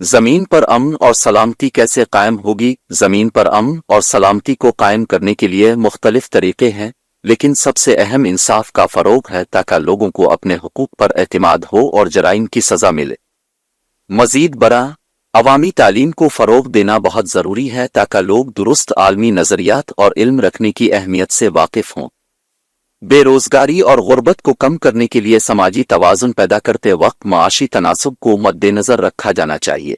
زمین پر امن اور سلامتی کیسے قائم ہوگی؟ زمین پر امن اور سلامتی کو قائم کرنے کے لیے مختلف طریقے ہیں، لیکن سب سے اہم انصاف کا فروغ ہے تاکہ لوگوں کو اپنے حقوق پر اعتماد ہو اور جرائم کی سزا ملے۔ مزید برآں، عوامی تعلیم کو فروغ دینا بہت ضروری ہے تاکہ لوگ درست عالمی نظریات اور علم رکھنے کی اہمیت سے واقف ہوں۔ بے روزگاری اور غربت کو کم کرنے کے لیے سماجی توازن پیدا کرتے وقت معاشی تناسب کو مد نظر رکھا جانا چاہیے۔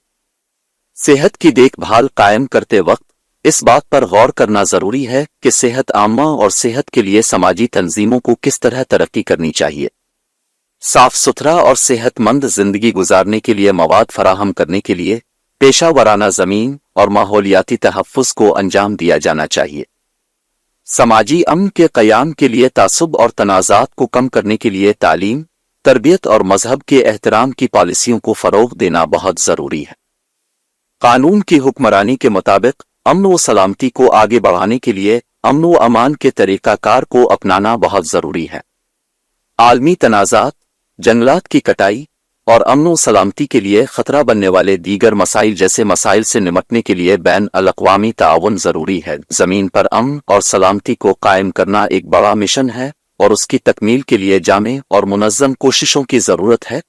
صحت کی دیکھ بھال قائم کرتے وقت اس بات پر غور کرنا ضروری ہے کہ صحت عامہ اور صحت کے لیے سماجی تنظیموں کو کس طرح ترقی کرنی چاہیے۔ صاف ستھرا اور صحت مند زندگی گزارنے کے لیے مواد فراہم کرنے کے لیے پیشہ ورانہ زمین اور ماحولیاتی تحفظ کو انجام دیا جانا چاہیے۔ سماجی امن کے قیام کے لیے تعصب اور تنازعات کو کم کرنے کے لیے تعلیم، تربیت اور مذہب کے احترام کی پالیسیوں کو فروغ دینا بہت ضروری ہے۔ قانون کی حکمرانی کے مطابق امن و سلامتی کو آگے بڑھانے کے لیے امن و امان کے طریقہ کار کو اپنانا بہت ضروری ہے۔ عالمی تنازعات، جنگلات کی کٹائی اور امن و سلامتی کے لیے خطرہ بننے والے دیگر مسائل جیسے مسائل سے نمٹنے کے لیے بین الاقوامی تعاون ضروری ہے۔ زمین پر امن اور سلامتی کو قائم کرنا ایک بڑا مشن ہے اور اس کی تکمیل کے لیے جامع اور منظم کوششوں کی ضرورت ہے۔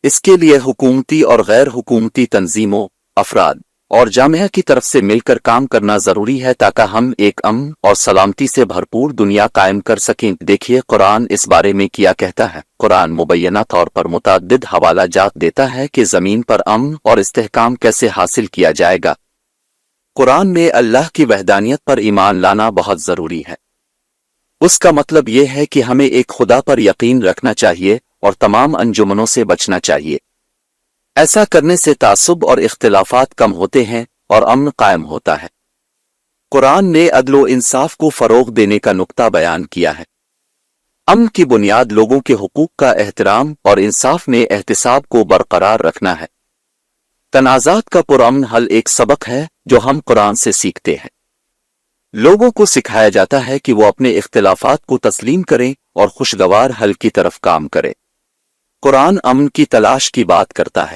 اس کے لیے حکومتی اور غیر حکومتی تنظیموں، افراد اور جامعہ کی طرف سے مل کر کام کرنا ضروری ہے تاکہ ہم ایک امن اور سلامتی سے بھرپور دنیا قائم کر سکیں۔ دیکھیے قرآن اس بارے میں کیا کہتا ہے۔ قرآن مبینہ طور پر متعدد حوالہ جات دیتا ہے کہ زمین پر امن اور استحکام کیسے حاصل کیا جائے گا۔ قرآن میں اللہ کی وحدانیت پر ایمان لانا بہت ضروری ہے۔ اس کا مطلب یہ ہے کہ ہمیں ایک خدا پر یقین رکھنا چاہیے اور تمام انجمنوں سے بچنا چاہیے۔ ایسا کرنے سے تعصب اور اختلافات کم ہوتے ہیں اور امن قائم ہوتا ہے۔ قرآن نے عدل و انصاف کو فروغ دینے کا نقطہ بیان کیا ہے۔ امن کی بنیاد لوگوں کے حقوق کا احترام اور انصاف میں احتساب کو برقرار رکھنا ہے۔ تنازعات کا پرامن حل ایک سبق ہے جو ہم قرآن سے سیکھتے ہیں۔ لوگوں کو سکھایا جاتا ہے کہ وہ اپنے اختلافات کو تسلیم کریں اور خوشگوار حل کی طرف کام کریں۔ قرآن امن کی تلاش کی بات کرتا ہے۔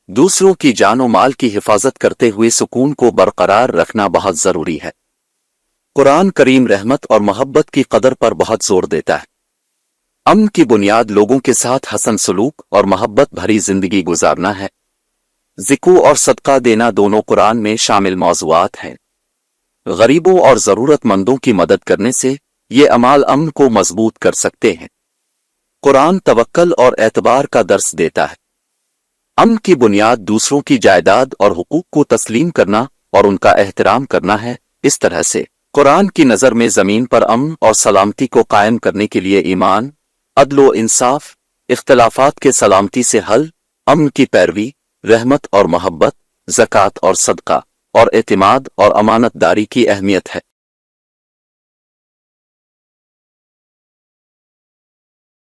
دوسروں کی جان و مال کی حفاظت کرتے ہوئے سکون کو برقرار رکھنا بہت ضروری ہے۔ قرآن کریم رحمت اور محبت کی قدر پر بہت زور دیتا ہے۔ امن کی بنیاد لوگوں کے ساتھ حسن سلوک اور محبت بھری زندگی گزارنا ہے۔ ذکر اور صدقہ دینا دونوں قرآن میں شامل موضوعات ہیں۔ غریبوں اور ضرورت مندوں کی مدد کرنے سے یہ اعمال امن کو مضبوط کر سکتے ہیں۔ قرآن توکل اور اعتبار کا درس دیتا ہے۔ امن کی بنیاد دوسروں کی جائیداد اور حقوق کو تسلیم کرنا اور ان کا احترام کرنا ہے۔ اس طرح سے قرآن کی نظر میں زمین پر امن اور سلامتی کو قائم کرنے کے لیے ایمان، عدل و انصاف، اختلافات کے سلامتی سے حل، امن کی پیروی، رحمت اور محبت، زکوٰۃ اور صدقہ اور اعتماد اور امانت داری کی اہمیت ہے۔